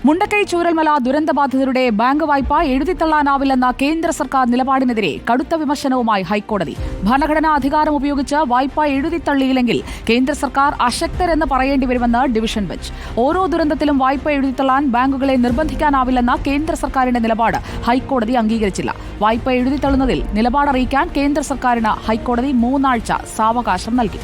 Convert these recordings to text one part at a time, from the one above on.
Mundakkai Chooralmala ദുരന്തബാധിതരുടെ bank വായ്പ എഴുതിത്തള്ളാനാവില്ലെന്ന കേന്ദ്ര സർക്കാർ നിലപാടിനെതിരെ കടുത്ത വിമർശനവുമായി ഹൈക്കോടതി. ഭരണഘടനാ അധികാരം ഉപയോഗിച്ച് വായ്പ എഴുതിത്തള്ളിയില്ലെങ്കിൽ കേന്ദ്ര സർക്കാർ അശക്തരെന്ന് പറയേണ്ടിവരുമെന്ന് ഡിവിഷൻ ബെഞ്ച്. ഓരോ ദുരന്തത്തിലും വായ്പ എഴുതിത്തള്ളാൻ ബാങ്കുകളെ നിർബന്ധിക്കാനാവില്ലെന്ന കേന്ദ്ര സർക്കാരിന്റെ നിലപാട് ഹൈക്കോടതി അംഗീകരിച്ചില്ല. വായ്പ എഴുതിത്തള്ളുന്നതിൽ നിലപാടറിയിക്കാൻ കേന്ദ്ര സർക്കാരിന് ഹൈക്കോടതി 3 ആഴ്ച സാവകാശം നൽകി.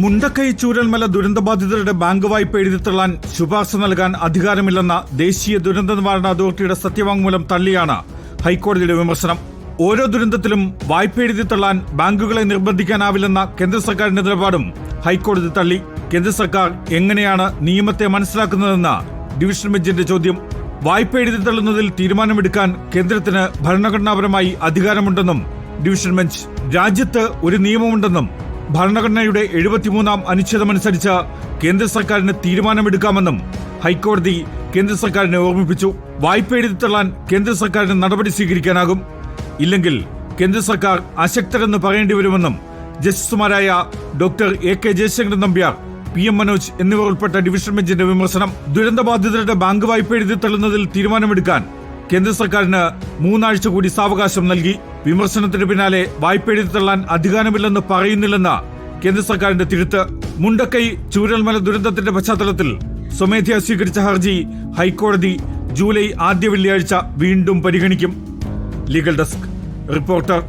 മുണ്ടക്കൈ ചൂരൽമല ദുരന്തബാധിതരുടെ ബാങ്ക് വായ്പ എഴുതിത്തള്ളാൻ ശുപാർശ നൽകാൻ അധികാരമില്ലെന്ന ദേശീയ ദുരന്ത നിവാരണ അതോറിറ്റിയുടെ സത്യവാങ്മൂലം തള്ളിയാണ് ഹൈക്കോടതിയുടെ വിമർശനം. ഓരോ ദുരന്തത്തിലും വായ്പ എഴുതിത്തള്ളാൻ ബാങ്കുകളെ നിർബന്ധിക്കാനാവില്ലെന്ന കേന്ദ്ര സർക്കാരിന്റെ നിലപാടും ഹൈക്കോടതി തള്ളി. കേന്ദ്ര സർക്കാർ എങ്ങനെയാണ് നിയമത്തെ മനസ്സിലാക്കുന്നതെന്ന ഡിവിഷൻ ബെഞ്ചിന്റെ ചോദ്യം. വായ്പ എഴുതിത്തള്ളുന്നതിൽ തീരുമാനമെടുക്കാൻ കേന്ദ്രത്തിന് ഭരണഘടനാപരമായി അധികാരമുണ്ടെന്നും ഡിവിഷൻ ബെഞ്ച്. രാജ്യത്ത് ഒരു നിയമമുണ്ടെന്നും ഭരണഘടനയുടെ 73-ാം അനുച്ഛേദമനുസരിച്ച് കേന്ദ്ര സർക്കാരിന് തീരുമാനമെടുക്കാമെന്നും ഹൈക്കോടതി കേന്ദ്ര സർക്കാരിനെ ഓർമ്മിപ്പിച്ചു. വായ്പ എഴുതിത്തള്ളാൻ കേന്ദ്ര സർക്കാരിന് നടപടി സ്വീകരിക്കാനാകും. ഇല്ലെങ്കിൽ കേന്ദ്ര സർക്കാർ അശക്തരെന്ന് പറയേണ്ടിവരുമെന്നും ജസ്റ്റിസുമാരായ doctor AK Jayasankaran Nambiar, PM Manoj എന്നിവർ ഉൾപ്പെട്ട ഡിവിഷൻ ബെഞ്ചിന്റെ വിമർശനം. ദുരന്തബാധിതരുടെ ബാങ്ക് വായ്പ എഴുതിത്തള്ളുന്നതിൽ തീരുമാനമെടുക്കാൻ കേന്ദ്ര സർക്കാരിന് 3 ആഴ്ച കൂടി സാവകാശം നൽകി. വിമർശനത്തിന് പിന്നാലെ വായ്പ എഴുതിത്തള്ളാൻ അധികാരമില്ലെന്ന് പറയുന്നില്ലെന്ന് കേന്ദ്ര സർക്കാരിന്റെ തിരുത്ത്. മുണ്ടക്കൈ ചൂരൽമല ദുരന്തത്തിന്റെ പശ്ചാത്തലത്തിൽ സ്വമേധയാ സ്വീകരിച്ച ഹർജി ഹൈക്കോടതി ജൂലൈ ആദ്യ വെള്ളിയാഴ്ച വീണ്ടും പരിഗണിക്കും. Legal desk reporter.